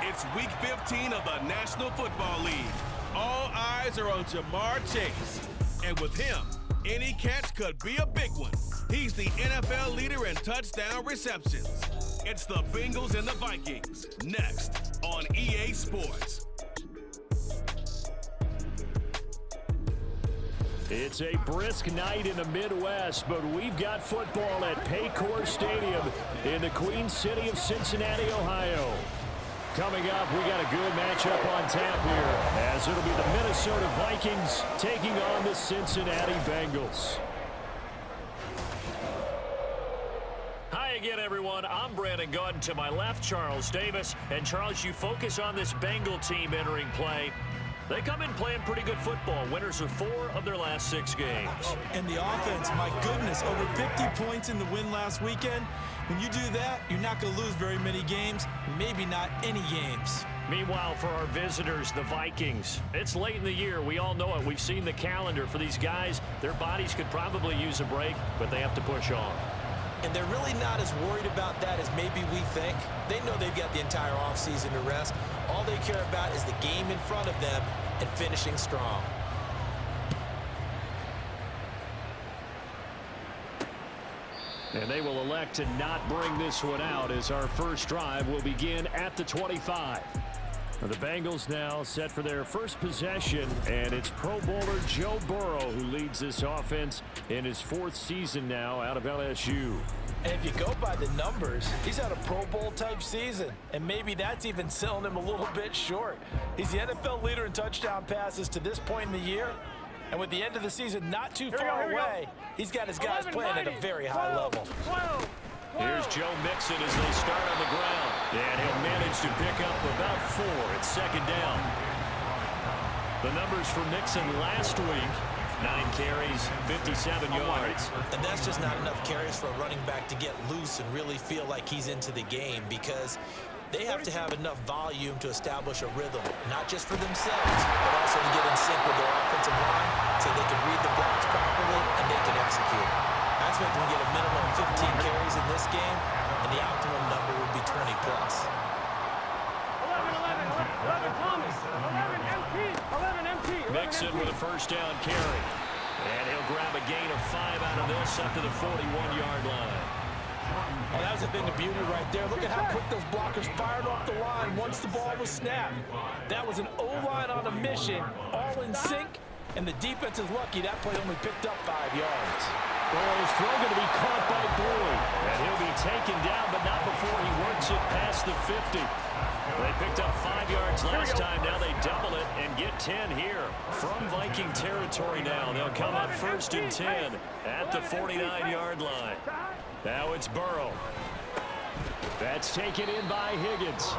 It's Week 15 of the National Football League. All eyes are on Jamar Chase. And with him, any catch could be a big one. He's the NFL leader in touchdown receptions. It's the Bengals and the Vikings, next on EA Sports. It's a brisk night in the Midwest, but we've got football at Paycor Stadium in the Queen City of Cincinnati, Ohio. Coming up, we got a good matchup on tap here, as it'll be the Minnesota Vikings taking on the Cincinnati Bengals. Hi again, everyone. I'm Brandon Gunn. To my left, Charles Davis. And Charles, you focus on this Bengal team entering play. They come in playing pretty good football. Winners of 4 of their last 6 games. And the offense, my goodness, over 50 points in the win last weekend. When you do that, you're not going to lose very many games, maybe not any games. Meanwhile, for our visitors, the Vikings, it's late in the year. We all know it. We've seen the calendar for these guys. Their bodies could probably use a break, but they have to push on. And they're really not as worried about that as maybe we think. They know they've got the entire offseason to rest. All they care about is the game in front of them and finishing strong. And they will elect to not bring this one out, as our first drive will begin at the 25. The Bengals now set for their first possession, and it's Pro Bowler Joe Burrow who leads this offense in his 4th season now out of LSU. And if you go by the numbers, he's had a Pro Bowl type season, and maybe that's even selling him a little bit short. He's the NFL leader in touchdown passes to this point in the year, and with the end of the season not too far away, he's got his guys playing at a very high level. Here's Joe Mixon as they start on the ground. And he'll manage to pick up about 4 at second down. The numbers for Mixon last week, 9 carries, 57 yards. And that's just not enough carries for a running back to get loose and really feel like he's into the game, because they have to have enough volume to establish a rhythm, not just for themselves, but also to get in sync with their offensive line so they can read the blocks properly and they can execute. I expect them to get a minimum of 15 carries in this game, and the optimum number would be 20 plus. 11 Thomas, 11 MT. Mixon with a first down carry. And he'll grab a gain of 5 out of this up to the 41-yard line. Oh, that was a thing of beauty right there. Look at how quick those blockers fired off the line once the ball was snapped. That was an O-line on a mission, all in sync, and the defense is lucky that play only picked up 5 yards. Burrow's throw going to be caught by Boyd. And he'll be taken down, but not before he works it past the 50. They picked up 5 yards last time. Now they double it and get 10 here. From Viking territory now, they'll come up 1st and 10 at the 49-yard line. Now it's Burrow. That's taken in by Higgins.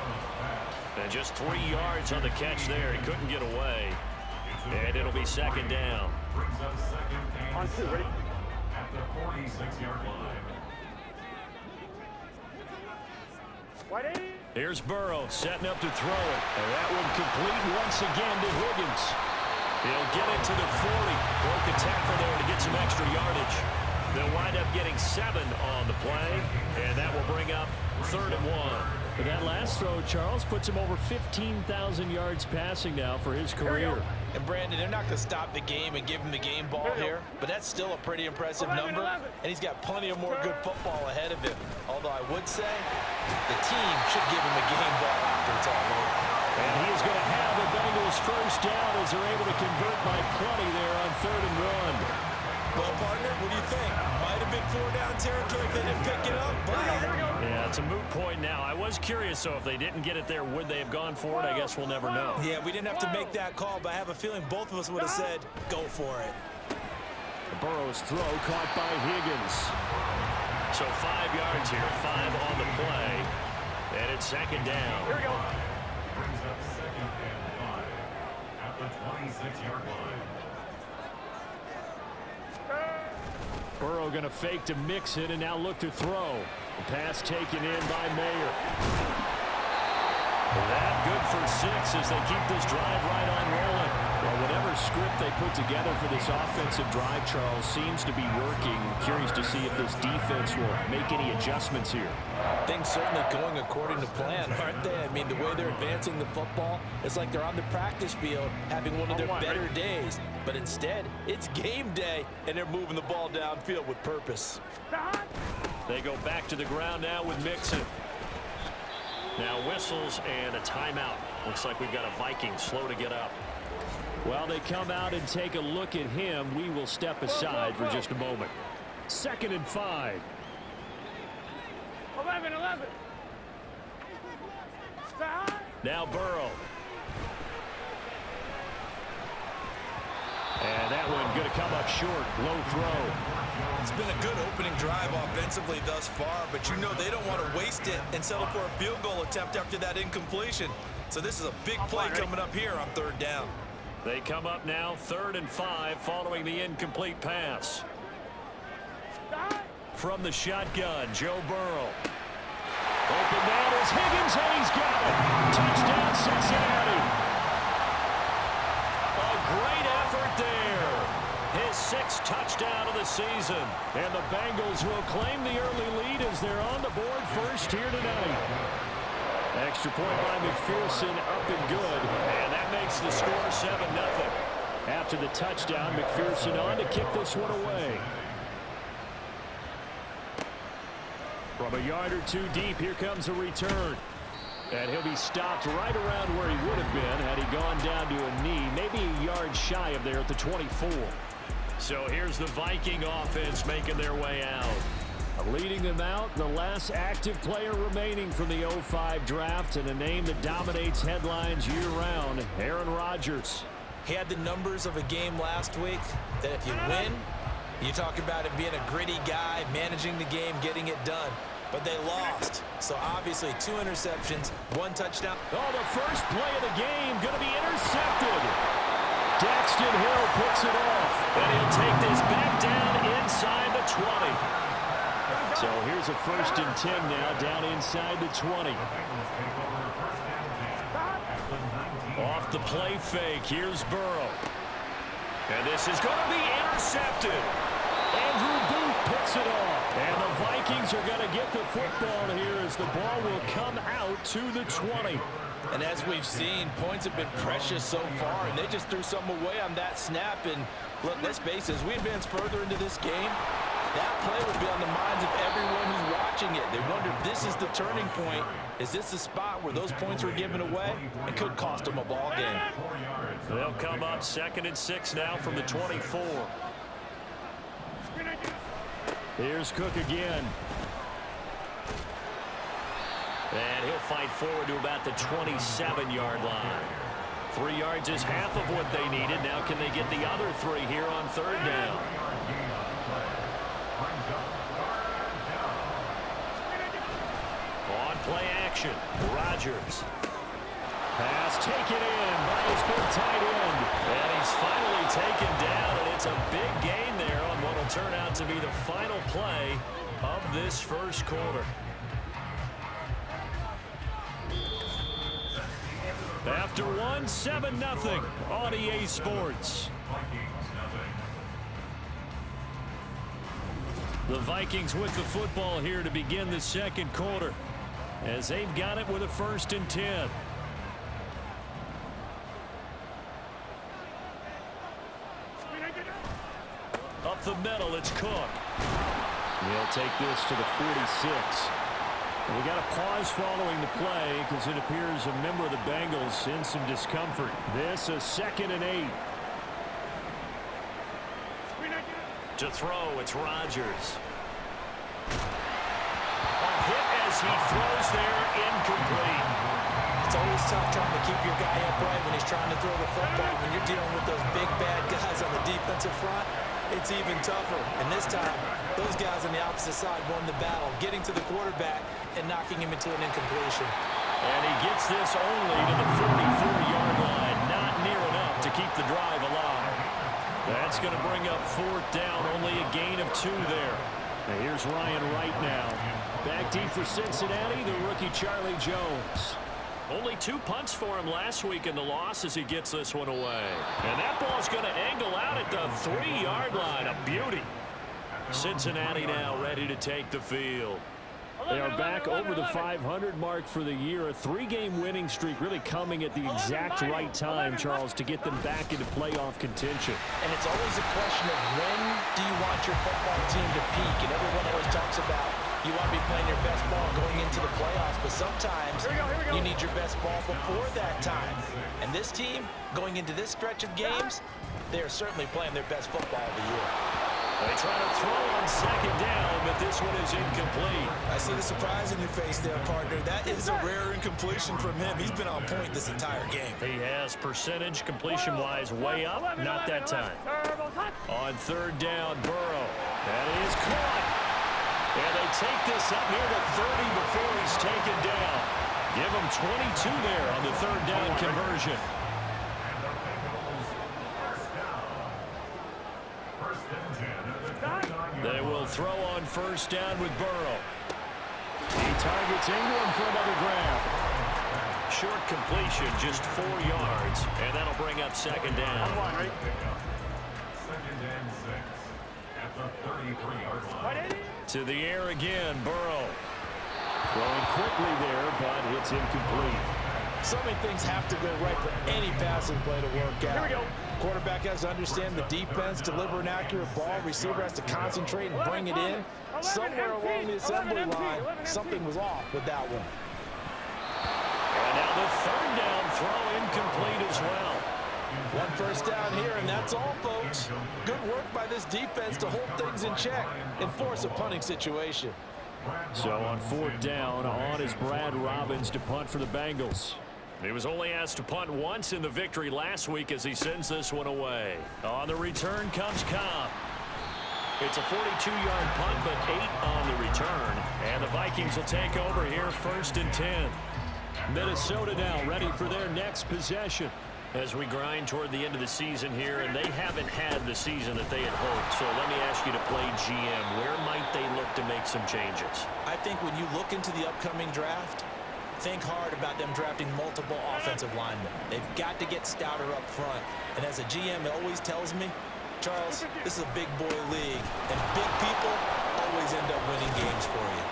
And just 3 yards on the catch there. He couldn't get away. And it'll be second down. On 2, ready? At the 46-yard line. Here's Burrow setting up to throw it. And that one complete once again to Higgins. He'll get it to the 40. Broke a tackle there to get some extra yardage. They'll wind up getting 7 on the play, and that will bring up 3rd and 1. But that last throw, Charles, puts him over 15,000 yards passing now for his career. And Brandon, they're not going to stop the game and give him the game ball here, but that's still a pretty impressive number, and he's got plenty of more good football ahead of him. Although I would say the team should give him a game ball after it's all over. And he is going to have the Bengals first down as they're able to convert by plenty there on 3rd and 1. Well, partner, what do you think? Might have been 4-down territory if they didn't pick it up, but... Yeah, it's a moot point now. I was curious, so if they didn't get it there, would they have gone for it? I guess we'll never know. Yeah, we didn't have to make that call, but I have a feeling both of us would have said, go for it. Burrow's throw caught by Higgins. So 5 yards here, 5 on the play, and it's second down. Here we go. Brings up 2nd and 5 at the 26-yard line. Burrow going to fake to Mixon and now look to throw. The pass taken in by Mayer. That good for 6 as they keep this drive right on rolling. Well, whatever script they put together for this offensive drive, Charles, seems to be working. I'm curious to see if this defense will make any adjustments here. Things certainly going according to plan, aren't they? I mean, the way they're advancing the football, it's like they're on the practice field having one of their better days. But instead, it's game day, and they're moving the ball downfield with purpose. They go back to the ground now with Mixon. Now whistles and a timeout. Looks like we've got a Viking slow to get up. Well, they come out and take a look at him. We will step aside for just a moment. 2nd and 5. 11. Now Burrow. And that one going to come up short. Low throw. It's been a good opening drive offensively thus far, but you know they don't want to waste it and settle for a field goal attempt after that incompletion. So this is a big play coming up here on 3rd down. They come up now 3rd and 5 following the incomplete pass. From the shotgun, Joe Burrow. Open man is Higgins, and he's got it. Touchdown, Cincinnati. A great effort there. His 6th touchdown of the season. And the Bengals will claim the early lead as they're on the board first here tonight. Extra point by McPherson, up and good. And that makes the score 7-0. After the touchdown, McPherson on to kick this one away. From a yard or two deep, here comes a return. And he'll be stopped right around where he would have been had he gone down to a knee, maybe a yard shy of there at the 24. So here's the Viking offense making their way out. Leading them out, the last active player remaining from the 05 draft, and a name that dominates headlines year-round, Aaron Rodgers. He had the numbers of a game last week that if you win, you talk about him being a gritty guy, managing the game, getting it done. But they lost. So obviously 2 interceptions, 1 touchdown. Oh, the first play of the game going to be intercepted. Daxton Hill picks it off. And he'll take this back down inside the 20. So here's a 1st and 10 now down inside the 20. Off the play fake, here's Burrow. And this is going to be intercepted. Andrew Booth picks it off. And the Vikings are going to get the football here as the ball will come out to the 20. And as we've seen, points have been precious so far, and they just threw some away on that snap. And look, let's face it, as we advance further into this game, that play would be on the minds of everyone who's watching it. They wonder if this is the turning point. Is this the spot where those points were given away? It could cost them a ball game. They'll come up 2nd and 6 now from the 24. Here's Cook again. And he'll fight forward to about the 27-yard line. 3 yards is half of what they needed. Now can they get the other 3 here on 3rd down? On play action, Rodgers. Pass taken in by his big tight end. And he's finally taken down, and it's a big gain there on what will turn out to be the final play of this first quarter. After 7-0 on EA Sports. The Vikings with the football here to begin the 2nd quarter, as they've got it with a 1st and 10. Up the middle, it's Cook. He'll take this to the 46. We got a pause following the play because it appears a member of the Bengals in some discomfort. This a 2nd and 8. To throw, it's Rodgers. A hit as he throws there, incomplete. It's always tough trying to keep your guy upright when he's trying to throw the football. When you're dealing with those big bad guys on the defensive front, it's even tougher. And this time, those guys on the opposite side won the battle, getting to the quarterback and knocking him into an incompletion. And he gets this only to the 44-yard line. Not near enough to keep the drive alive. That's going to bring up 4th down, only a gain of 2 there. Now here's Ryan Wright now. Back deep for Cincinnati, the rookie Charlie Jones. Only 2 punts for him last week in the loss as he gets this one away. And that ball's going to angle out at the 3-yard line. A beauty. Cincinnati now ready to take the field. They are back over the 500 mark for the year. A 3-game winning streak really coming at the exact right time, Charles, to get them back into playoff contention. And it's always a question of when do you want your football team to peak? And everyone always talks about you want to be playing your best ball going into the playoffs, but sometimes you need your best ball before that time. And this team, going into this stretch of games, they are certainly playing their best football of the year. They try to throw on second down, but this one is incomplete. I see the surprise in your face there, partner. That is a rare incompletion from him. He's been on point this entire game. He has percentage completion-wise way up. Not that time. On third down, Burrow. That is caught. And they take this up near the 30 before he's taken down. Give him 22 there on the third down conversion. They will throw on first down with Burrow. He targets Ingram for another grab. Short completion, just 4 yards, and that'll bring up second down. Second and 6 at the 33-yard line. To the air again, Burrow. Throwing quickly there, but it's incomplete. So many things have to go right for any passing play to work out. Here we go. Quarterback has to understand the defense, deliver an accurate ball. Receiver has to concentrate and bring it in. Somewhere along the assembly line, something was off with that one. And now the third down throw incomplete as well. One first down here, and that's all, folks. Good work by this defense to hold things in check and force a punting situation. So on fourth down, on is Brad Robbins to punt for the Bengals. He was only asked to punt once in the victory last week as he sends this one away. On the return comes Cobb. It's a 42-yard punt, but 8 on the return. And the Vikings will take over here, 1st and 10. Minnesota now ready for their next possession. As we grind toward the end of the season here, and they haven't had the season that they had hoped. So let me ask you to play GM. Where might they look to make some changes? I think when you look into the upcoming draft, think hard about them drafting multiple offensive linemen. They've got to get stouter up front. And as a GM, it always tells me, Charles, this is a big boy league, and big people always end up winning games for you.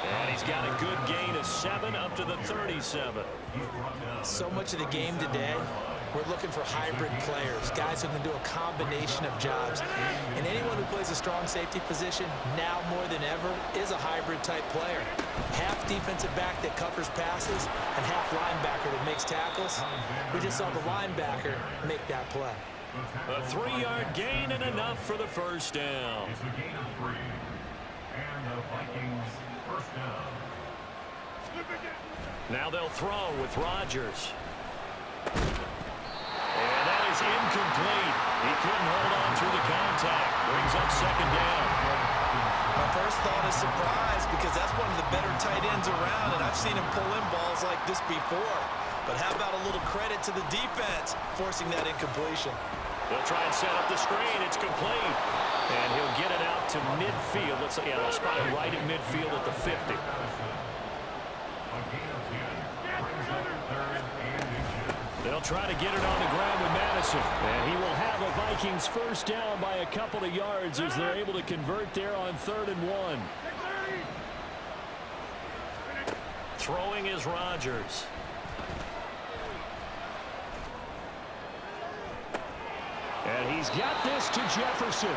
And he's got a good gain of 7 up to the 37. So much of the game today, we're looking for hybrid players, guys who can do a combination of jobs. And anyone who plays a strong safety position, now more than ever, is a hybrid type player. Half defensive back that covers passes and half linebacker that makes tackles. We just saw the linebacker make that play. A 3-yard gain and enough for the first down. It's a gain of 3. And the Vikings first down. Now they'll throw with Rodgers. And that is incomplete. He couldn't hold on through the contact. Brings up second down. My first thought is surprise, because that's one of the better tight ends around, and I've seen him pull in balls like this before. But how about a little credit to the defense forcing that incompletion? They'll try and set up the screen. It's complete. And he'll get it out to midfield. Let's say, yeah, they'll spot it right at midfield at the 50. A gain of 10 brings up 3rd and inches. They'll try to get it on the ground with Madison. And he will have a Vikings first down by a couple of yards as they're able to convert there on 3rd and 1. Throwing is Rodgers. And he's got this to Jefferson.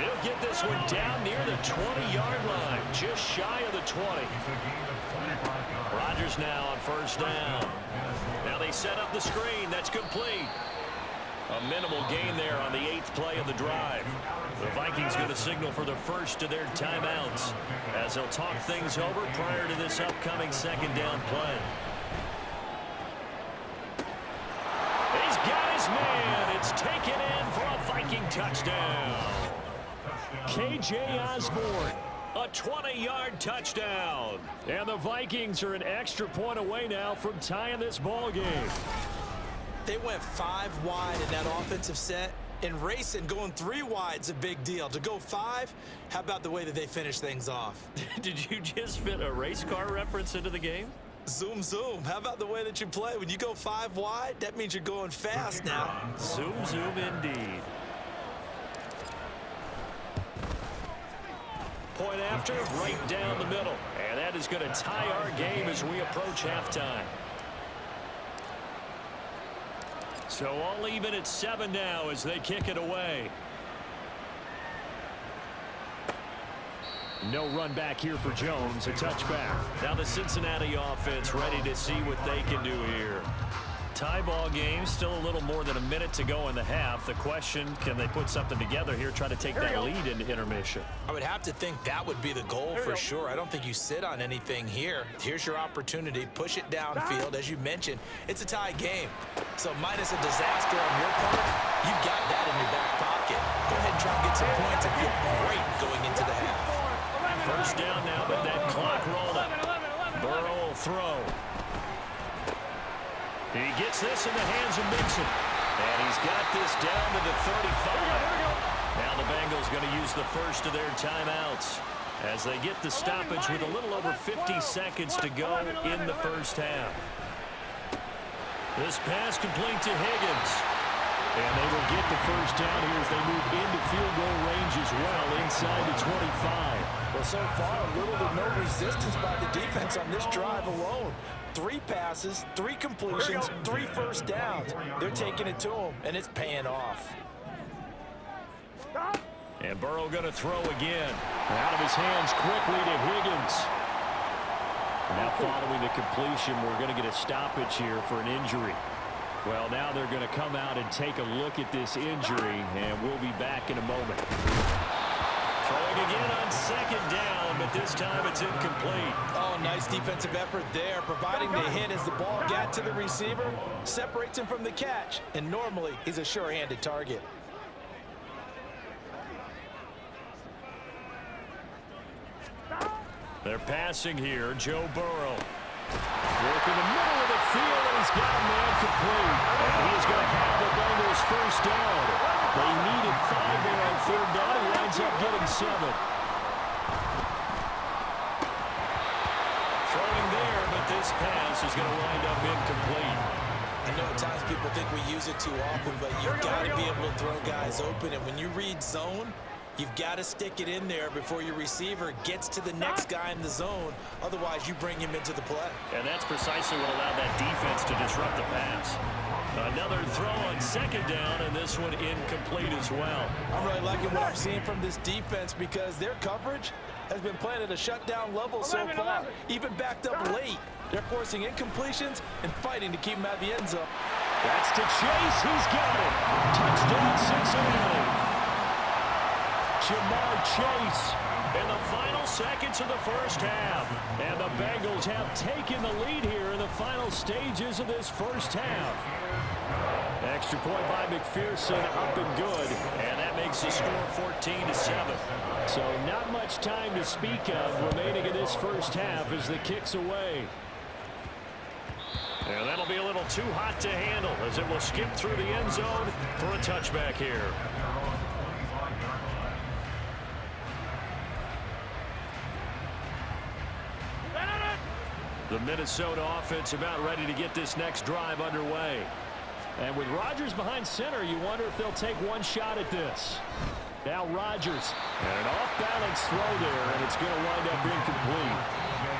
He'll get this one down near the 20-yard line, just shy of the 20. Rodgers now on first down. Now they set up the screen. That's complete. A minimal gain there on the 8th play of the drive. The Vikings going to signal for the first of their timeouts as they'll talk things over prior to this upcoming second down play. He's got his man. It's taken in for a Viking touchdown. K.J. Osborne. A 20-yard touchdown. And the Vikings are an extra point away now from tying this ball game. They went 5 wide in that offensive set, and racing going 3 wide's a big deal. To go 5, how about the way that they finish things off? Did you just fit a race car reference into the game? Zoom, zoom. How about the way that you play? When you go 5 wide, that means you're going fast now. Zoom, zoom indeed. Point after, right down the middle. And that is going to tie our game as we approach halftime. So all even at 7 now as they kick it away. No run back here for Jones, a touchback. Now the Cincinnati offense ready to see what they can do here. Tie ball game, still a little more than a minute to go in the half. The question, can they put something together here, try to take that lead into intermission? I would have to think that would be the goal for sure. I don't think you sit on anything here. Here's your opportunity. Push it downfield. As you mentioned, it's a tie game. So minus a disaster on your part, you've got that in your back pocket. Go ahead and try and get some points and feel great going into the half. First down now, but that clock rolling. Burrow will throw. He gets this in the hands of Mixon. And he's got this down to the 35. Now the Bengals going to use the first of their timeouts as they get the stoppage with a little over 50 seconds to go in the first half. This pass complete to Higgins. And they will get the first down here as they move into field goal range as well inside the 25. Well, so far, little to no resistance by the defense on this drive alone. 3 passes, 3 completions, 3 first downs. They're taking it to him, and it's paying off. And Burrow going to throw again. Out of his hands quickly to Higgins. Now following the completion, we're going to get a stoppage here for an injury. Well, now they're going to come out and take a look at this injury, and we'll be back in a moment. Throwing again on second down, but this time it's incomplete. Oh, nice defensive effort there, providing the hit as the ball got to the receiver, separates him from the catch, and normally he's a sure-handed target. They're passing here, Joe Burrow. Working the middle of the field, and he's got a man complete. And he is going to have the Bengals first down. They needed 5 there on third down. He winds up getting 7. Throwing there, but this pass is going to wind up incomplete. I know at times people think we use it too often, but you've got to be able to throw guys open. And when you read zone, you've got to stick it in there before your receiver gets to the next guy in the zone. Otherwise, you bring him into the play. And that's precisely what allowed that defense to disrupt the pass. Another throw on second down, and this one incomplete as well. I'm really liking what I'm seeing from this defense because their coverage has been playing at a shutdown level so far, even backed up late. They're forcing incompletions and fighting to keep him out of the end zone. That's to Chase. He's got it. Touchdown, Cincinnati. Jamar Chase in the final seconds of the first half. And the Bengals have taken the lead here in the final stages of this first half. Extra point by McPherson, up and good. And that makes the score 14-7. So not much time to speak of remaining in this first half as the kick's away. And that'll be a little too hot to handle as it will skip through the end zone for a touchback here. The Minnesota offense about ready to get this next drive underway. And with Rodgers behind center, you wonder if they'll take one shot at this. Now Rodgers. And an off-balance throw there, and it's going to wind up incomplete.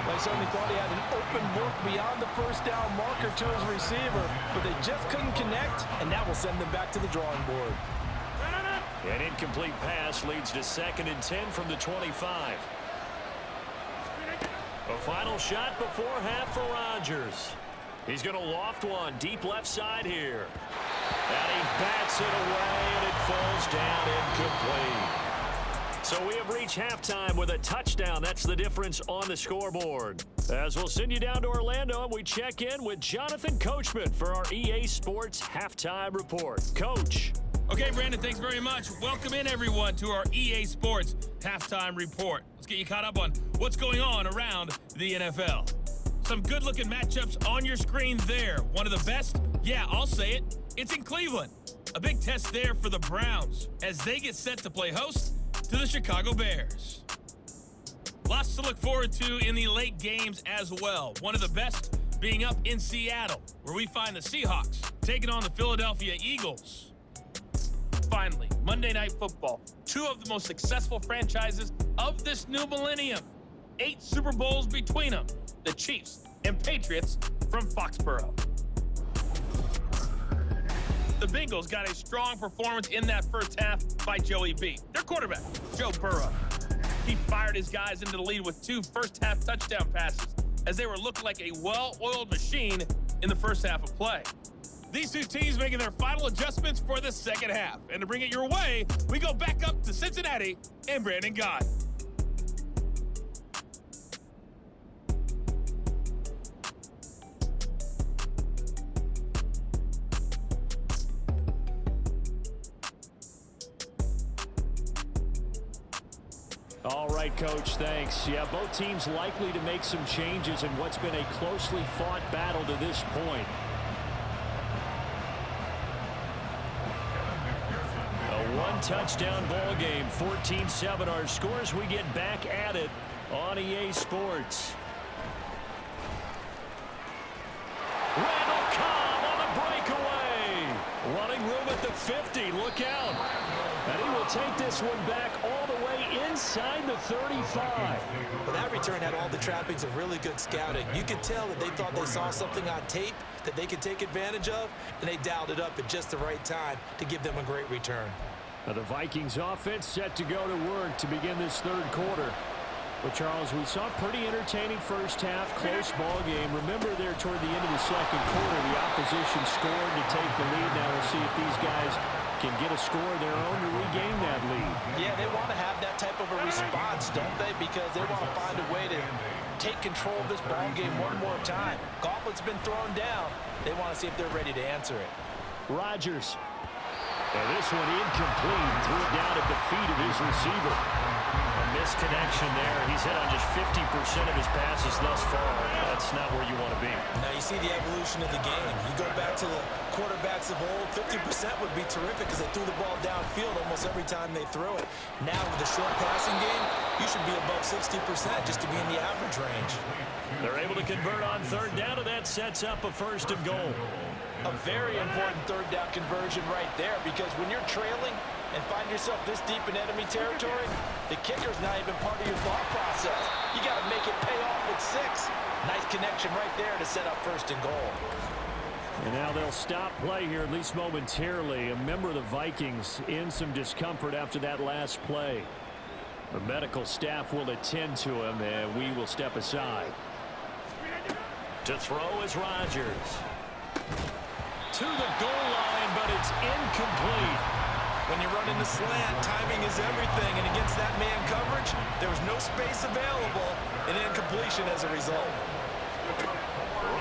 They certainly thought he had an open look beyond the first down marker to his receiver, but they just couldn't connect, and that will send them back to the drawing board. An incomplete pass leads to 2nd and 10 from the 25. A final shot before half for Rodgers. He's going to loft one deep left side here. And he bats it away, and it falls down incomplete. So we have reached halftime with a touchdown. That's the difference on the scoreboard. As we'll send you down to Orlando, and we check in with Jonathan Coachman for our EA Sports Halftime Report. Coach. Okay, Brandon, thanks very much. Welcome in, everyone, to our EA Sports Halftime Report. Let's get you caught up on what's going on around the NFL. Some good-looking matchups on your screen there. One of the best? Yeah, I'll say it. It's in Cleveland. A big test there for the Browns as they get set to play host to the Chicago Bears. Lots to look forward to in the late games as well. One of the best being up in Seattle, where we find the Seahawks taking on the Philadelphia Eagles. Finally, Monday Night Football, two of the most successful franchises of this new millennium. 8 Super Bowls between them, the Chiefs and Patriots from Foxborough. The Bengals got a strong performance in that first half by Joey B. Their quarterback, Joe Burrow. He fired his guys into the lead with 2 first-half touchdown passes as they were looking like a well-oiled machine in the first half of play. These two teams making their final adjustments for the second half. And to bring it your way, we go back up to Cincinnati and Brandon Gott. All right, Coach, thanks. Yeah, both teams likely to make some changes in what's been a closely fought battle to this point. A one-touchdown ball game, 14-7 our scores. We get back at it on EA Sports. Randall Cobb on the breakaway. Running room at the 50. Look out. And he will take this one back all the way inside the 35. Well, that return had all the trappings of really good scouting. You could tell that they thought they saw something on tape that they could take advantage of, and they dialed it up at just the right time to give them a great return. Now the Vikings offense set to go to work to begin this third quarter. But, Charles, we saw a pretty entertaining first half, close ball game. Remember there toward the end of the second quarter, the opposition scored to take the lead. Now we'll see if these guys can get a score of their own to regain that lead. Yeah, they want to have that type of a response, don't they? Because they want to find a way to take control of this ball game one more time. Gauntlet's been thrown down. They want to see if they're ready to answer it. Rodgers. And this one incomplete. Threw it down at the feet of his receiver. A misconnection there. He's hit on just 50% of his passes thus far. That's not where you want to be. Now you see the evolution of the game. You go back to the quarterbacks of old, 50% would be terrific because they threw the ball downfield almost every time they threw it. Now with the short passing game, you should be above 60% just to be in the average range. They're able to convert on third down, and that sets up a 1st and goal. A very important third down conversion right there, because when you're trailing and find yourself this deep in enemy territory, the kicker's not even part of your thought process. You got to make it pay off with 6. Nice connection right there to set up 1st and goal. And now they'll stop play here, at least momentarily. A member of the Vikings in some discomfort after that last play. The medical staff will attend to him, and we will step aside. To throw is Rodgers. To the goal line, but it's incomplete. When you run in the slant, timing is everything, and against that man coverage, there was no space available, and incompletion as a result.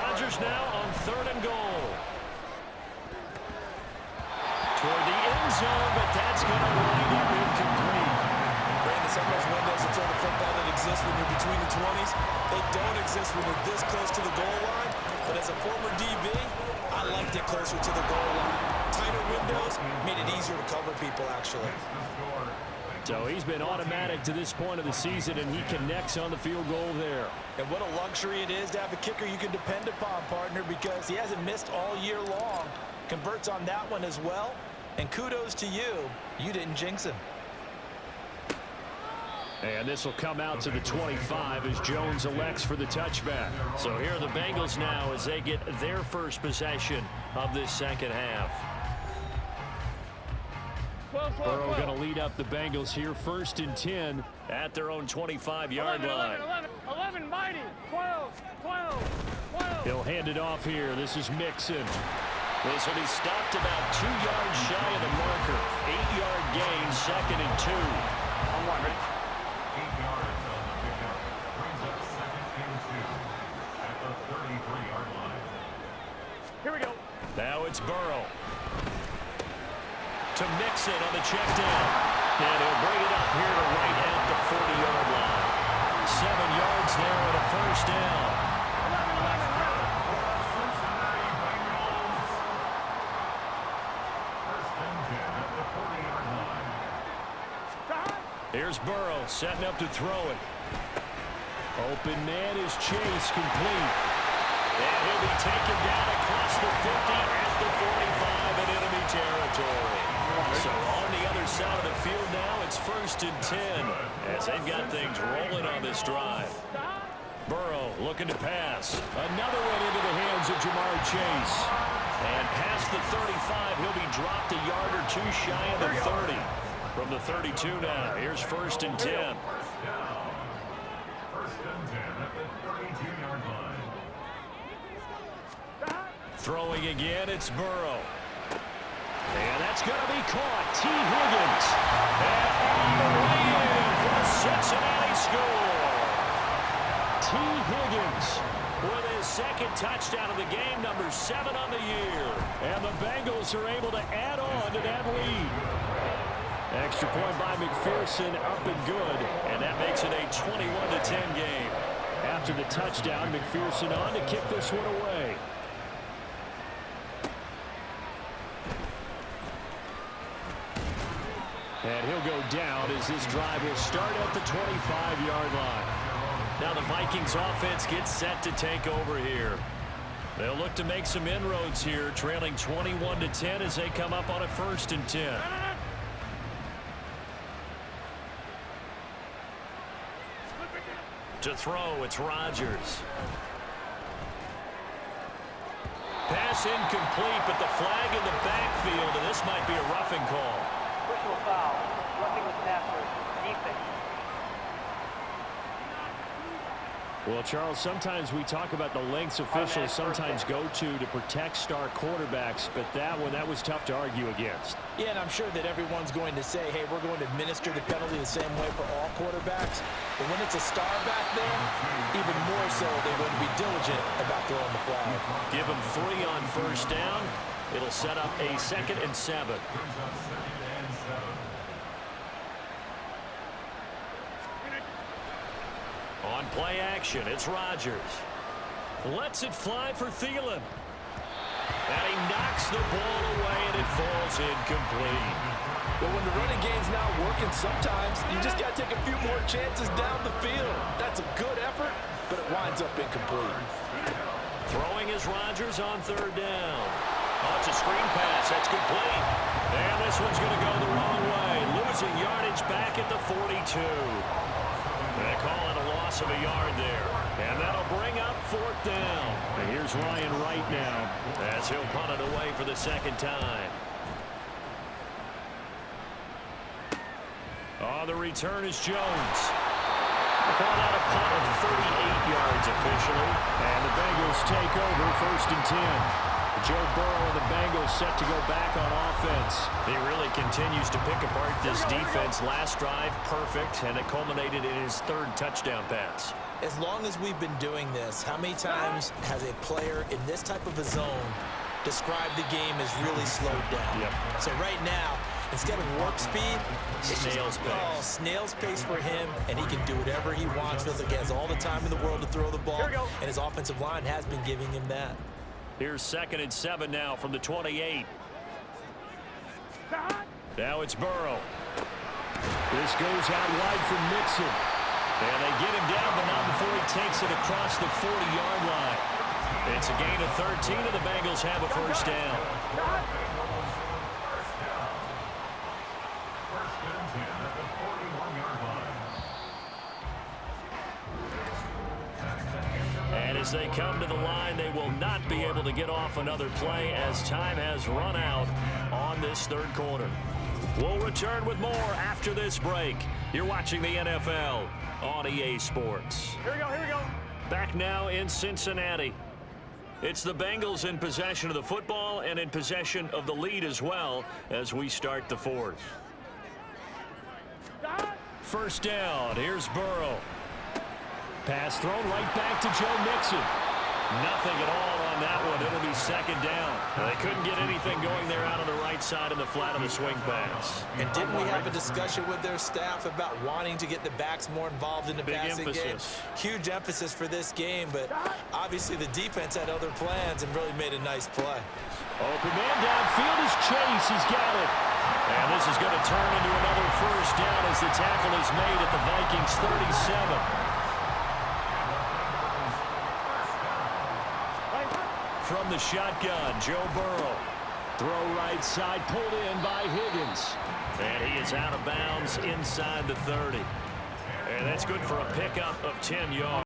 Rodgers now on 3rd and goal. Toward the end zone, but that's going to wind up incomplete. Brandon, some of those windows to throw the football that exist when you're between the 20s, they don't exist when you're this close to the goal line. But as a former DB, I liked it closer to the goal line. Tighter windows made it easier to cover people, actually. So he's been automatic to this point of the season, and he connects on the field goal there. And what a luxury it is to have a kicker you can depend upon, partner, because he hasn't missed all year long. Converts on that one as well. And kudos to you. You didn't jinx him. And this will come out to the 25 as Jones elects for the touchback. So here are the Bengals now as they get their first possession of this second half. Burrow going to lead up the Bengals here, 1st and 10 at their own 25-yard line. 11, mighty, 12. He'll hand it off here. This is Mixon. This will be stopped about 2 yards shy of the marker. 8-yard gain, 2nd and 2. I'm one, ready? 8 yards on the pickup. Brings up 2nd and 2 at the 33-yard line. Here we go. Now it's Burrow. To Mixon on the check down. And he'll bring it up here to right at the 40-yard line. 7 yards there and a 1st down. 11, Cincinnati Bengals. 1st and 10 at the 40-yard line. Here's Burrow setting up to throw it. Open man is Chase, complete. And he'll be taken down across the 50 at the 45 in enemy territory. So on the other side of the field now, it's 1st and 10 as they've got things rolling on this drive. Burrow looking to pass. Another one into the hands of Jamar Chase. And past the 35, he'll be dropped a yard or two shy of the 30. From the 32 now, here's 1st and 10. 1st and 10 at the 32-yard line. Throwing again, it's Burrow. And that's going to be caught. T. Higgins. And on the way in for a Cincinnati score. T. Higgins with his 2nd touchdown of the game, number 7 on the year. And the Bengals are able to add on to that lead. Extra point by McPherson, up and good. And that makes it a 21-10 game. After the touchdown, McPherson on to kick this one away. And he'll go down as this drive will start at the 25-yard line. Now the Vikings offense gets set to take over here. They'll look to make some inroads here, trailing 21-10 as they come up on a 1st and 10. To throw, it's Rodgers. Pass incomplete, but the flag in the backfield, and this might be a roughing call. Personal foul. Roughing the passer. Defense. Well, Charles, sometimes we talk about the lengths officials sometimes go to protect star quarterbacks, but that was tough to argue against. Yeah, and I'm sure that everyone's going to say, hey, we're going to administer the penalty the same way for all quarterbacks. But when it's a star back there, even more so, they're going to be diligent about throwing the flag. Give them 3 on 1st down. It'll set up a 2nd and 7. On play action, it's Rodgers. Lets it fly for Thielen. And he knocks the ball away, and it falls incomplete. But when the running game's not working, sometimes you just got to take a few more chances down the field. That's a good effort, but it winds up incomplete. Throwing is Rodgers on 3rd down. Oh, it's a screen pass. That's complete. And this one's going to go the wrong way. Losing yardage back at the 42. They call it a loss of a yard there. And that'll bring up 4th down. And here's Ryan Wright now, as he'll punt it away for the 2nd time. Oh, the return is Jones. Called out a punt of 38 yards officially. And the Bengals take over 1st and 10. Joe Burrow and the Bengals set to go back on offense. He really continues to pick apart this defense. Last drive, perfect, and it culminated in his 3rd touchdown pass. As long as we've been doing this, how many times has a player in this type of a zone described the game as really slowed down? Yep. So right now, instead of warp speed, it's snail's pace. Oh, snail's pace for him, and he can do whatever he wants. Feels like he has all the time in the world to throw the ball, and his offensive line has been giving him that. Here's 2nd and 7 now from the 28. Now it's Burrow. This goes out wide for Mixon. And they get him down, but not before he takes it across the 40-yard line. It's a gain of 13, and the Bengals have a 1st down. 1st and 10 at the 41-yard line. And as they come to the line, they will not be able to get off another play as time has run out on this 3rd quarter. We'll return with more after this break. You're watching the NFL on EA Sports. Here we go, here we go. Back now in Cincinnati. It's the Bengals in possession of the football and in possession of the lead as well as we start the 4th. 1st down. Here's Burrow. Pass thrown right back to Joe Mixon. Nothing at all on that one. It'll be 2nd down. They couldn't get anything going there out on the right side of the flat of the swing pass. And didn't we have a discussion with their staff about wanting to get the backs more involved in the passing game? Huge emphasis for this game, but obviously the defense had other plans and really made a nice play. Open man downfield is Chase. He's got it. And this is going to turn into another 1st down as the tackle is made at the Vikings 37. from the shotgun. Joe Burrow. Throw right side, pulled in by Higgins. And he is out of bounds inside the 30. And that's good for a pickup of 10 yards.